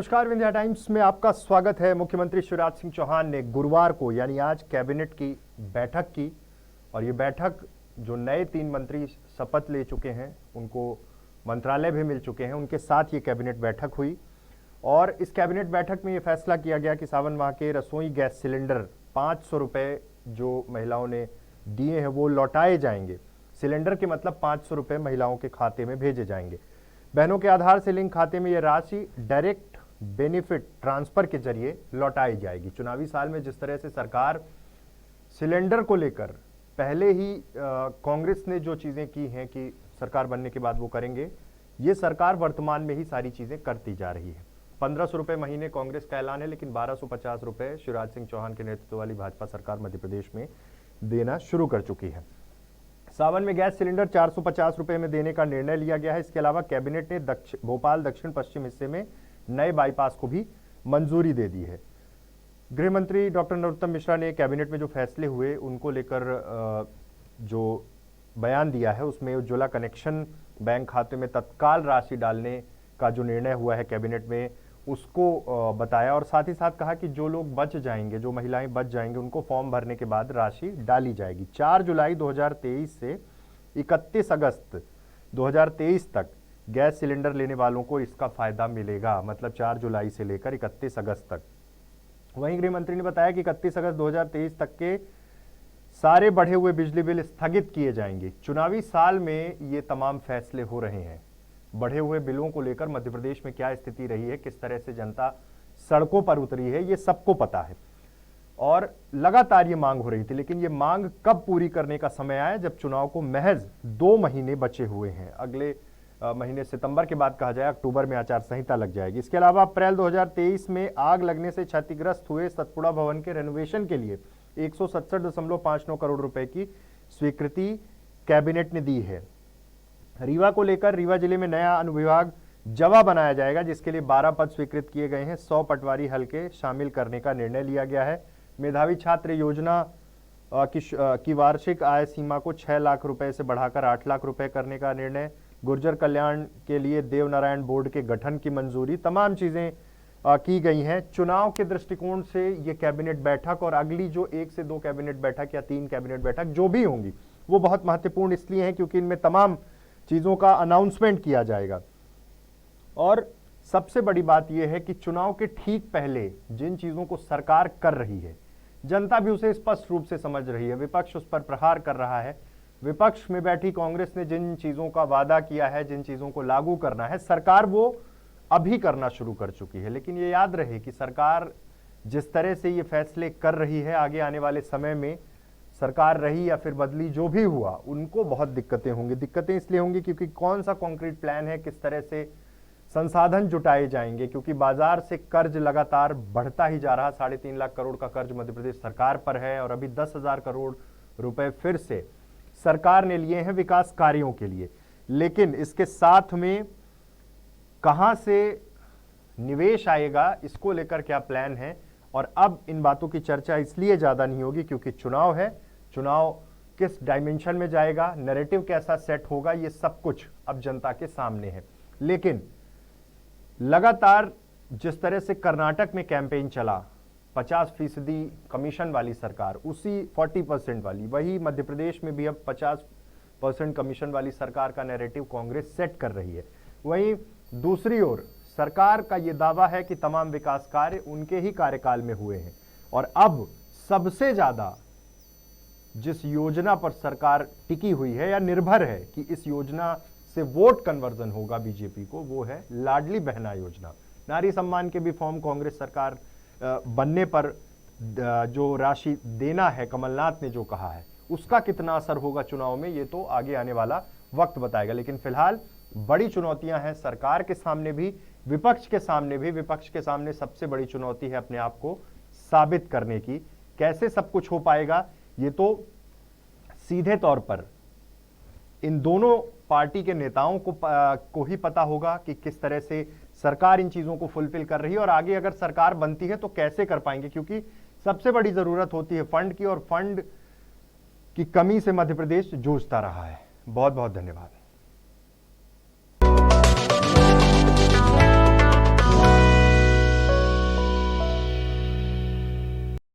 नमस्कार, विंध्या टाइम्स में आपका स्वागत है। मुख्यमंत्री शिवराज सिंह चौहान ने गुरुवार को यानी आज कैबिनेट की बैठक की और ये बैठक जो नए 3 मंत्री शपथ ले चुके हैं उनको मंत्रालय भी मिल चुके हैं, उनके साथ ये कैबिनेट बैठक हुई और इस कैबिनेट बैठक में ये फैसला किया गया कि सावन माह के रसोई गैस सिलेंडर 500 रुपये जो महिलाओं ने दिए हैं वो लौटाए जाएंगे। सिलेंडर के मतलब 500 रुपये महिलाओं के खाते में भेजे जाएंगे। बहनों के आधार से लिंक खाते में यह राशि डायरेक्ट बेनिफिट ट्रांसफर के जरिए लौटाई जाएगी। चुनावी साल में जिस तरह से सरकार सिलेंडर को लेकर पहले ही कांग्रेस ने जो चीजें की हैं कि सरकार बनने के बाद वो करेंगे, ये सरकार वर्तमान में ही सारी चीजें करती जा रही है। 1500 रुपये महीने कांग्रेस का ऐलान है, लेकिन 1250 रुपये शिवराज सिंह चौहान के नेतृत्व वाली भाजपा सरकार मध्य प्रदेश में देना शुरू कर चुकी है। सावन में गैस सिलेंडर 450 रुपये में देने का निर्णय लिया गया है। इसके अलावा कैबिनेट ने भोपाल दक्षिण पश्चिम हिस्से में नए बाईपास को भी मंजूरी दे दी है। गृह मंत्री डॉक्टर नरोत्तम मिश्रा ने कैबिनेट में जो फैसले हुए उनको लेकर जो बयान दिया है उसमें उज्ज्वला कनेक्शन बैंक खाते में तत्काल राशि डालने का जो निर्णय हुआ है कैबिनेट में उसको बताया और साथ ही साथ कहा कि जो लोग बच जाएंगे, जो महिलाएं बच जाएंगे, उनको फॉर्म भरने के बाद राशि डाली जाएगी। 4 जुलाई 2023 से 31 अगस्त 2023 तक गैस सिलेंडर लेने वालों को इसका फायदा मिलेगा, मतलब 4 जुलाई से लेकर 31 अगस्त तक। वहीं गृह मंत्री ने बताया कि 31 अगस्त 2023 तक के सारे बढ़े हुए बिजली बिल स्थगित किए जाएंगे। चुनावी साल में ये तमाम फैसले हो रहे हैं। बढ़े हुए बिलों को लेकर मध्य प्रदेश में क्या स्थिति रही है, किस तरह से जनता सड़कों पर उतरी है, ये सबको पता है और लगातार ये मांग हो रही थी। लेकिन ये मांग कब पूरी करने का समय आया, जब चुनाव को महज 2 महीने बचे हुए हैं। अगले महीने सितंबर के बाद कहा जाए अक्टूबर में आचार संहिता लग जाएगी। इसके अलावा अप्रैल 2023 में आग लगने से क्षतिग्रस्त हुए सतपुड़ा भवन के रेनोवेशन के लिए 167.59 करोड़ रुपए की स्वीकृति कैबिनेट ने दी है। रीवा को लेकर रीवा जिले में नया अनुविभाग जवा बनाया जाएगा, जिसके लिए 12 पद स्वीकृत किए गए हैं। 100 पटवारी हल्के शामिल करने का निर्णय लिया गया है। मेधावी छात्र योजना की वार्षिक आय सीमा को 6 लाख रुपए से बढ़ाकर 8 लाख रुपए करने का निर्णय। गुर्जर कल्याण के लिए देवनारायण बोर्ड के गठन की मंजूरी। तमाम चीजें की गई हैं। चुनाव के दृष्टिकोण से ये कैबिनेट बैठक और अगली जो 1 से 2 कैबिनेट बैठक या 3 कैबिनेट बैठक जो भी होंगी वो बहुत महत्वपूर्ण इसलिए है क्योंकि इनमें तमाम चीजों का अनाउंसमेंट किया जाएगा। और सबसे बड़ी बात यह है कि चुनाव के ठीक पहले जिन चीजों को सरकार कर रही है, जनता भी उसे स्पष्ट रूप से समझ रही है। विपक्ष उस पर प्रहार कर रहा है। विपक्ष में बैठी कांग्रेस ने जिन चीजों का वादा किया है, जिन चीजों को लागू करना है, सरकार वो अभी करना शुरू कर चुकी है। लेकिन ये याद रहे कि सरकार जिस तरह से ये फैसले कर रही है, आगे आने वाले समय में सरकार रही या फिर बदली, जो भी हुआ, उनको बहुत दिक्कतें होंगी। दिक्कतें इसलिए होंगी क्योंकि कौन सा कॉन्क्रीट प्लान है, किस तरह से संसाधन जुटाए जाएंगे, क्योंकि बाजार से कर्ज लगातार बढ़ता ही जा रहा। 3.5 लाख करोड़ का कर्ज मध्य प्रदेश सरकार पर है और अभी 10,000 करोड़ रुपए फिर से सरकार ने लिए हैं विकास कार्यों के लिए। लेकिन इसके साथ में कहां से निवेश आएगा, इसको लेकर क्या प्लान है, और अब इन बातों की चर्चा इसलिए ज्यादा नहीं होगी क्योंकि चुनाव है। चुनाव किस डायमेंशन में जाएगा, नैरेटिव कैसा सेट होगा, ये सब कुछ अब जनता के सामने है। लेकिन लगातार जिस तरह से कर्नाटक में कैंपेन चला 50% कमीशन वाली सरकार, उसी 40% वाली, वही मध्य प्रदेश में भी अब 50% कमीशन वाली सरकार का नैरेटिव कांग्रेस सेट कर रही है। वहीं दूसरी ओर सरकार का यह दावा है कि तमाम विकास कार्य उनके ही कार्यकाल में हुए हैं और अब सबसे ज्यादा जिस योजना पर सरकार टिकी हुई है या निर्भर है कि इस योजना से वोट कन्वर्जन होगा बीजेपी को, वो है लाडली बहना योजना। नारी सम्मान के भी फॉर्म कांग्रेस सरकार बनने पर जो राशि देना है, कमलनाथ ने जो कहा है, उसका कितना असर होगा चुनाव में, ये तो आगे आने वाला वक्त बताएगा। लेकिन फिलहाल बड़ी चुनौतियां हैं सरकार के सामने भी, विपक्ष के सामने भी। विपक्ष के सामने सबसे बड़ी चुनौती है अपने आप को साबित करने की। कैसे सब कुछ हो पाएगा, ये तो सीधे तौर पर इन दोनों पार्टी के नेताओं को ही पता होगा कि किस तरह से सरकार इन चीजों को फुलफिल कर रही है और आगे अगर सरकार बनती है तो कैसे कर पाएंगे, क्योंकि सबसे बड़ी जरूरत होती है फंड की और फंड की कमी से मध्य प्रदेश जूझता रहा है। बहुत बहुत धन्यवाद।